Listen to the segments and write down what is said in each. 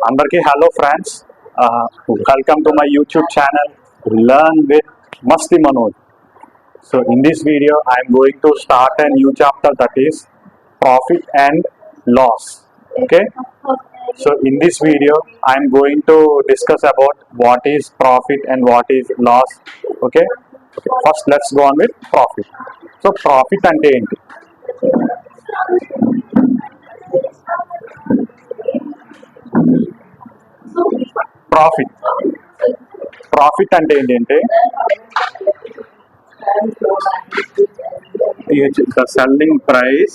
Andarki hello friends, welcome to my YouTube channel Learn with Masti Manoj. So in this video I am going to start a new chapter, that is profit and loss. Okay, so in this video I am going to discuss about what is profit and what is loss. Okay, first let's go on with profit. So profit ante enti? Profit ante ఏంటి అంటే the selling price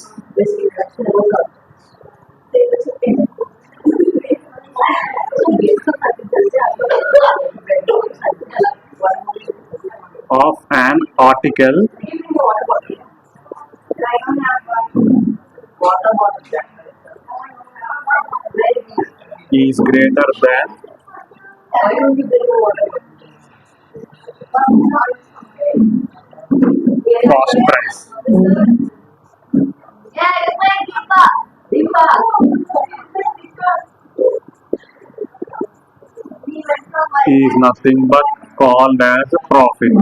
of an article is greater than cost price. Is nothing but called as profit.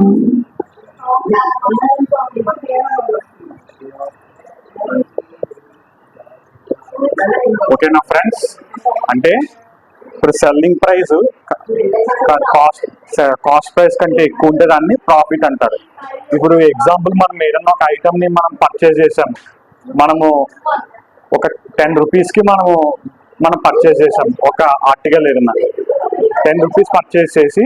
ఓకేనా friends, అంటే ఇప్పుడు selling price cost price కంటే ఎక్కువ ఉంటే దాన్ని profit అంటారు. ఇప్పుడు ఎగ్జాంపుల్ మనం ఏదన్నా ఒక ఐటమ్ని మనం పర్చేజ్ చేసాం, మనము ఒక 10 రూపీస్కి మనం పర్చేజ్ చేసాం. ఒక ఆర్టికల్ ఏదన్నా 10 రూపీస్ పర్చేజ్ చేసి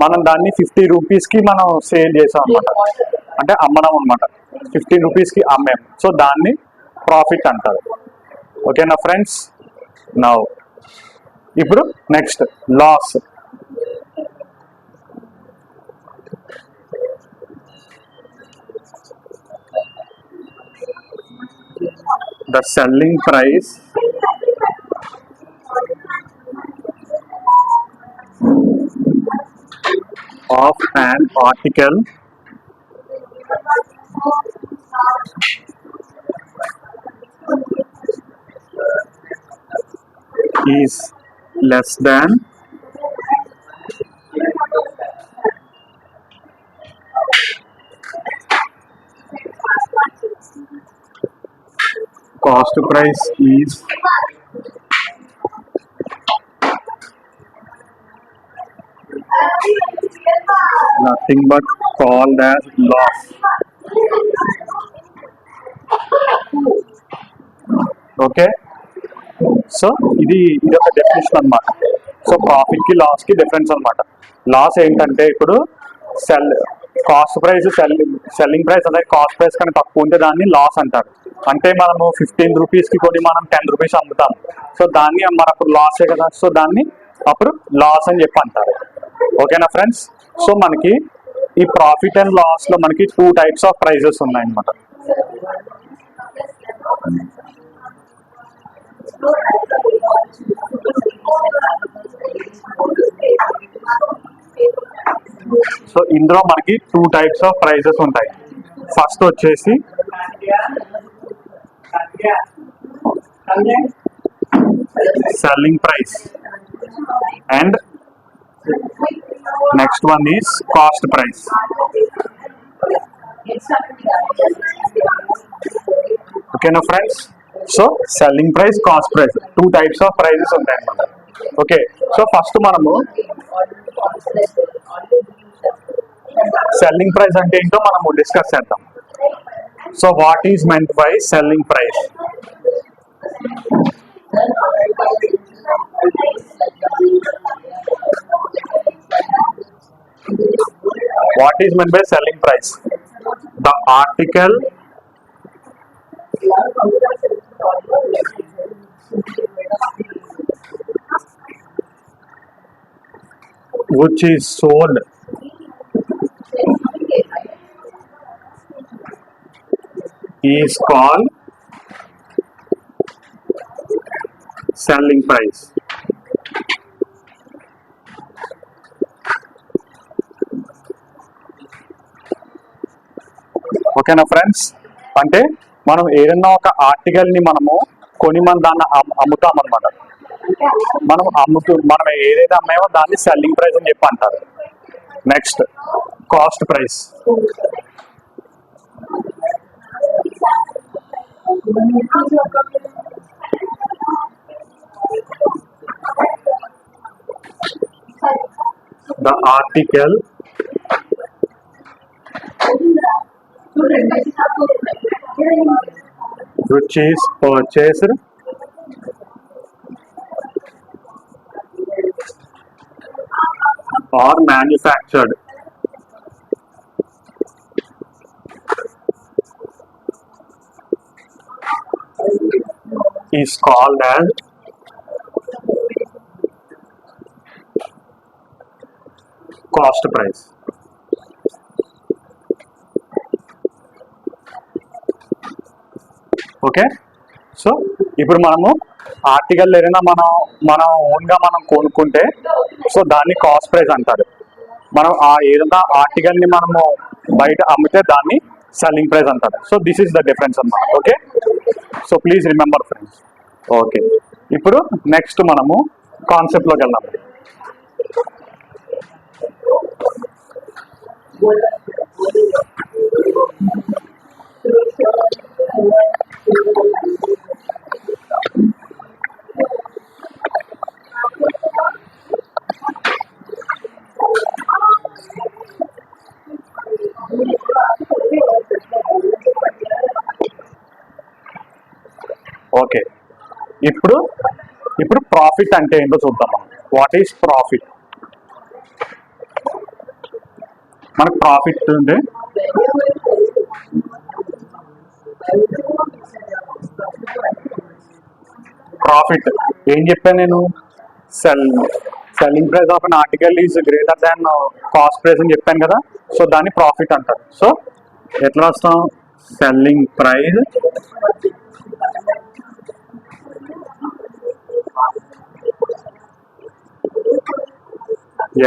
మనం దాన్ని 50 రూపీస్కి మనం సేల్ చేసాం అనమాట, అంటే అమ్మడం అనమాట. 15 రూపీస్కి అమ్మాం, సో దాన్ని ప్రాఫిట్ అంటారు. ఓకేనా ఫ్రెండ్స్. నౌ ఇప్పుడు next loss. The selling price of an article is less than cost price is nothing but called as loss. Okay, so ఇది ఒక డెఫినేషన్ అనమాట. సో ప్రాఫిట్ కి లాస్ కి డిఫరెన్స్ అనమాట. లాస్ ఏంటంటే ఇప్పుడు కాస్ట్ ప్రైస్ సెల్లింగ్ ప్రైస్ అనేది cost price కన్నా తక్కువ ఉంటే దాన్ని లాస్ అంటారు. అంటే మనము 15 రూపీస్కి కొని మనం 10 రూపీస్ అమ్ముతాం, సో దాన్ని మరి అప్పుడు లాసే కదా, సో దాన్ని అప్పుడు లాస్ అని చెప్పి అంటారు. ఓకేనా ఫ్రెండ్స్. సో మనకి ఈ ప్రాఫిట్ అండ్ లాస్ లో మనకి 2 టైప్స్ ఆఫ్ ప్రైజెస్ ఉన్నాయన్నమాట. సో ఇందులో మనకి 2 టైప్స్ ఆఫ్ ప్రైజెస్ ఉంటాయి. ఫస్ట్ వచ్చేసి selling price and next one is cost price. ఓకేనా friends. So selling price, cost price 2 types of prices ఉంటాయి అన్నమాట. ఓకే, సో ఫస్ట్ మనము సెల్లింగ్ ప్రైస్ అంటే ఏంటో మనము డిస్కస్ చేద్దాం. So what is meant by selling price? What is meant by selling price? The article which is sold is called selling price. ఓకేనా friends. అంటే మనం ఏదైనా ఒక ఆర్టికల్ ని మనము కొని మనం దాన్ని అమ్ముతాం అనమాట. మనం ఏదైతే అమ్మాయో దాన్ని సెల్లింగ్ ప్రైస్ అని చెప్పి అంటారు. Next cost price. The article which is purchased or manufactured is called as cost price. Okay, so ఇప్పుడు మనము ఆర్టికల్ ఏదైనా మనం ఓన్గా మనం కొనుక్కుంటే సో దాన్ని కాస్ట్ ప్రైస్ అంటారు. మనం ఏదైనా ఆర్టికల్ని మనము బయట అమ్మితే దాన్ని సెల్లింగ్ ప్రైస్ అంటారు. So this is the difference అన్నమాట. Okay, so please remember friends. Okay, ఇప్పుడు నెక్స్ట్ మనము కాన్సెప్ట్లోకి వెళ్దాం. ఓకే, ఇప్పుడు ప్రాఫిట్ అంటే ఏంటో చూద్దాం. What is profit? మనకు ప్రాఫిట్ అంటే ప్రాఫిట్ ఏం చెప్పాను నేను? Selling price of an article is greater than cost price అని చెప్పాను కదా. సో దాన్ని ప్రాఫిట్ అంటారు. సో ఎట్లా వస్తాం? Selling price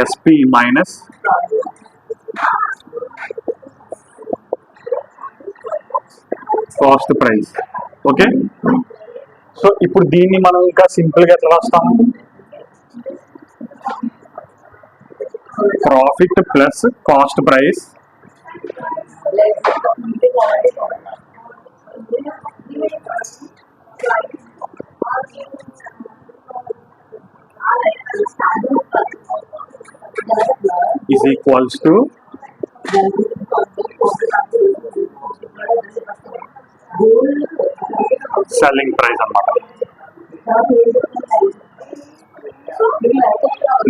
SP minus cost price. Okay, so ఇప్పుడు దీన్ని మనం ఇంకా సింపుల్గా ఎట్లా రాస్తాం? Profit plus cost price is equals to selling price అన్నమాట.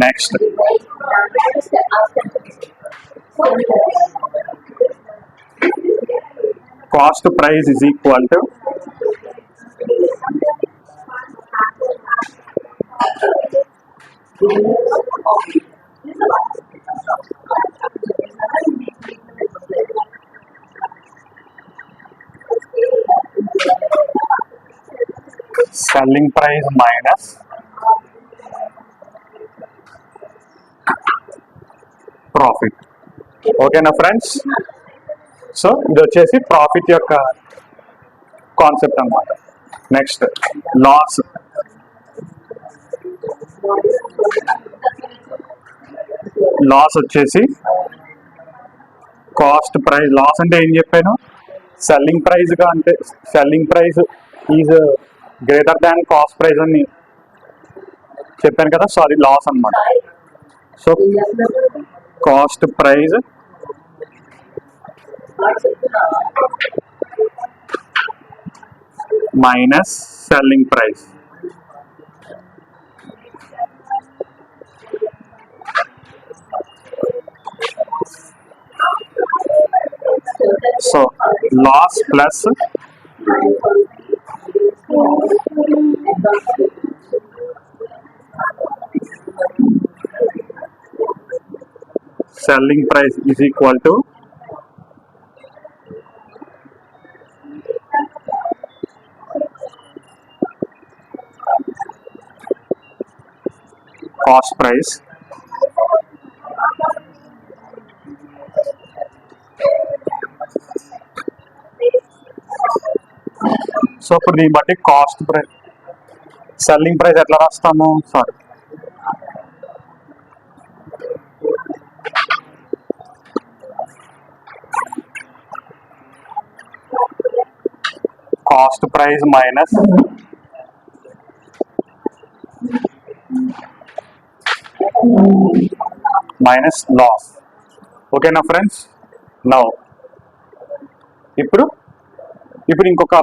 Next cost price is equal to selling price minus profit. ఓకేనా ఫ్రెండ్స్? సో ఇది వచ్చేసి ప్రాఫిట్ యొక్క కాన్సెప్ట్ అన్నమాట. Next loss. లాస్ వచ్చేసి కాస్ట్ ప్రైస్. లాస్ అంటే ఏం చెప్పాను? సెల్లింగ్ ప్రైస్గా అంటే selling price is greater than cost price అని చెప్పాను కదా. సో అది లాస్ అన్నమాట. So cost price minus selling price. So loss plus selling price is equal to cost price so ఇప్పుడు దీన్ని బట్టి కాస్ట్ ప్రైస్ సెల్లింగ్ ప్రైస్ ఎట్లా రాస్తాము? Sorry, cost price minus loss. ఓకేనా ఫ్రెండ్స్? నౌ ఇప్పుడు ఇంకొక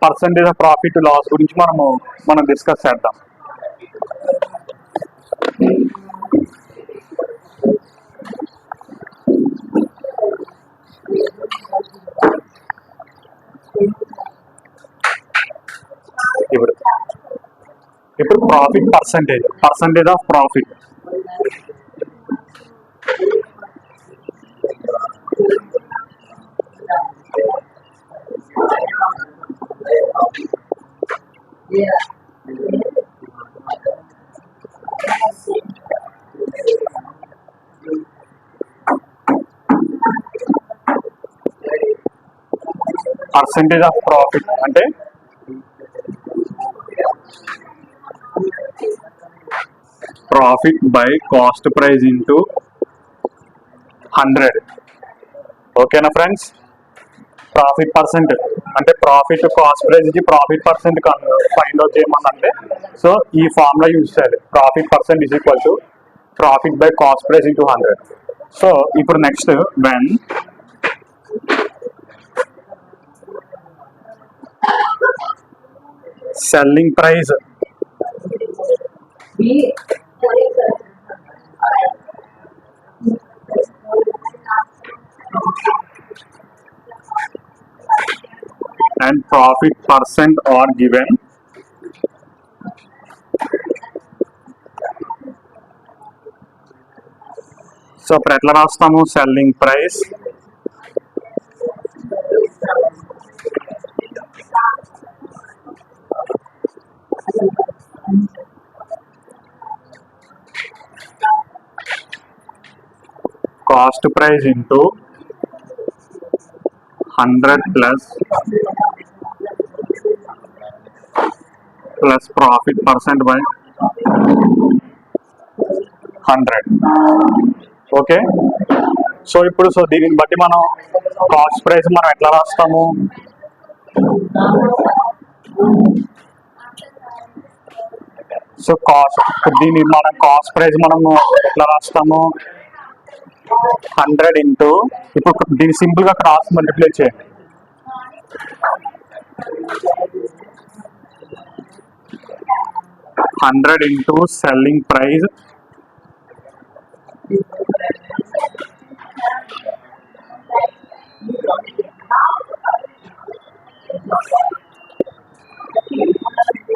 పర్సంటేజ్ ఆఫ్ ప్రాఫిట్ లాస్ గురించి మనం డిస్కస్ చేద్దాం. ఇప్పుడు profit percentage of profit. Percentage of profit అంటే profit by cost price into 100. ఓకేనా ఫ్రెండ్స్? ప్రాఫిట్ పర్సెంట్ అంటే ప్రాఫిట్ కాస్ట్ ప్రైస్ ఇచ్చి ప్రాఫిట్ పర్సెంట్ ఫైండ్ అవుట్ చేయమని అంటే, సో ఈ ఫార్ములా యూజ్ చేయాలి. Profit percent is equal to profit by cost price into 100. So ఇప్పుడు next, when selling price and profit percent are given, so ఇప్పుడు ఎట్లా రాస్తాము? Selling price cost price into 100 plus profit percent by 100. Okay, so ఇప్పుడు దీనిని బట్టి మనం cost price మనం ఎట్లా రాస్తాము? సో దీన్ని మనం కాస్ట్ ప్రైస్ మనము ఎట్లా రాస్తాము? 100 ఇంటూ, ఇప్పుడు దీన్ని సింపుల్ గా క్రాస్ మల్టిప్లై చేయండి. 100 into selling price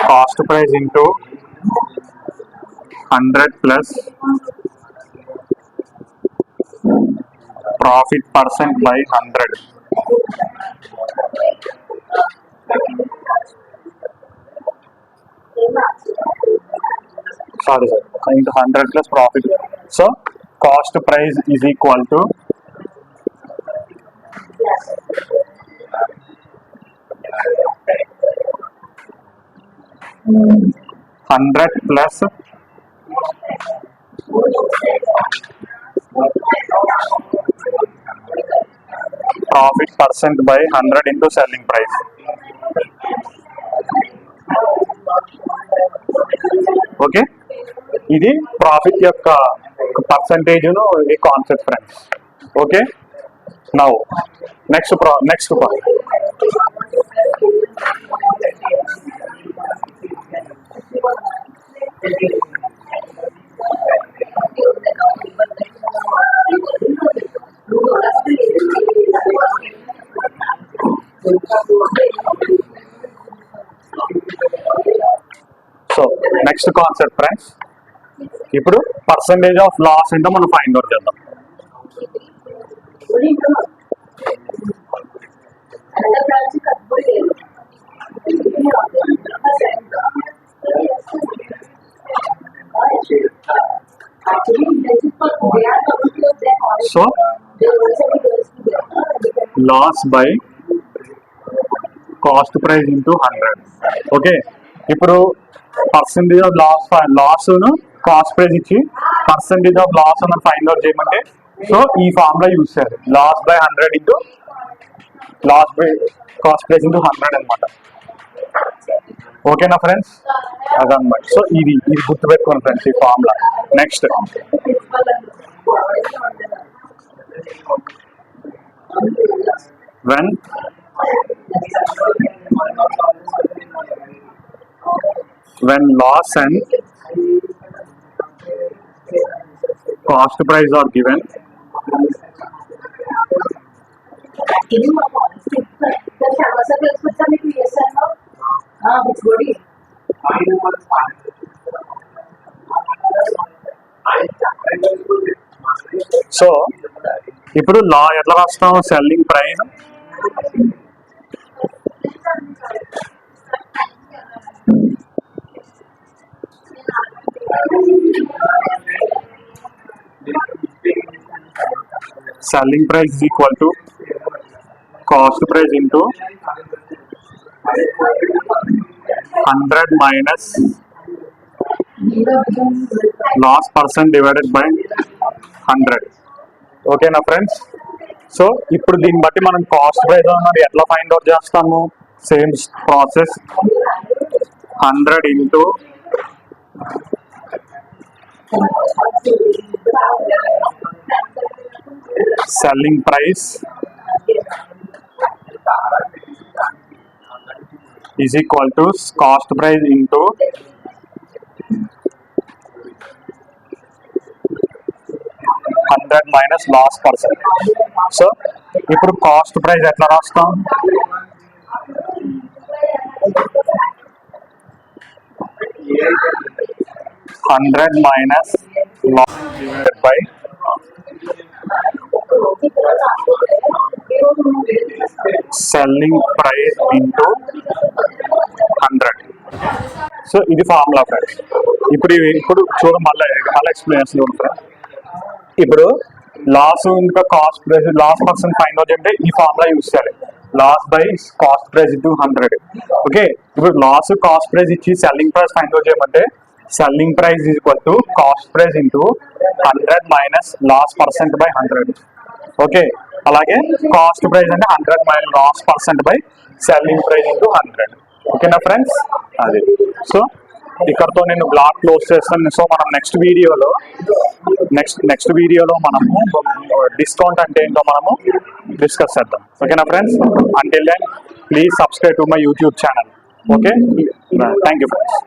cost price into 100 plus profit percent by 100. Sorry sir, into 100 plus profit. So cost price is equal to 100 plus profit percent by 100 into selling price. Okay, ఇది profit యొక్క percentage ఈ concept friends. Okay, now next so next concept friends, ఇప్పుడు percentage of loss ఏంటో మనం find out చేద్దాం. So loss by cost price into 100. Okay, ఇప్పుడు percentage of loss cost price ఇచ్చి percentage of loss అన్న find out చేయమంటే so ఈ formula use చేయాలి. Loss by 100 into loss by cost price into 100 అనమాట. ఓకేనా ఫ్రెండ్స్, అదనమాట. సో ఇది గుర్తుపెట్టుకోండి ఫ్రెండ్స్ ఈ formula. Next when loss and cost price are given, so ఇప్పుడు లా ఎట్లా రాస్తాం? Selling price selling price is equal to cost price into 100 minus loss percent divided by 100. ఓకేనా ఫ్రెండ్స్? సో ఇప్పుడు దీన్ని బట్టి మనం కాస్ట్ ప్రైస్ అన్నది ఎట్లా ఫైండ్ అవుట్ చేస్తాము? Same process. 100 into selling price is equal to cost price into 100 minus loss percentage. So ఇప్పుడు cost price ఎట్లా రాస్తాం? $100 minus loss divided by selling price into 100. So ఇది ఫార్ములా ఫ్రెండ్స్. ఇప్పుడు చూడ మళ్ళీ ఎక్స్ప్లెయిన్ చూడండి ఫ్రెండ్స్. ఇప్పుడు లాస్ ఇంకా cost price loss percent find out అంటే ఈ ఫార్ములా యూజ్ చేయాలి. Loss by cost price into 100. Okay, ఇప్పుడు లాస్ కాస్ట్ ప్రైస్ ఇచ్చి సెల్లింగ్ ప్రైస్ ఫైండ్ అవుట్ చేయమంటే selling price is equal to cost price into 100 minus loss percent by 100. Okay, అలాగే cost price అంటే 100 minus loss percent by selling price into 100. ఓకేనా friends? అది. So ఇక్కడతో నేను blog close చేస్తాను. So మనం next వీడియోలో మనము డిస్కౌంట్ అంటే ఏంటో మనము డిస్కస్ చేద్దాం. ఓకేనా friends? Until then please subscribe to my YouTube channel. Okay, thank you friends.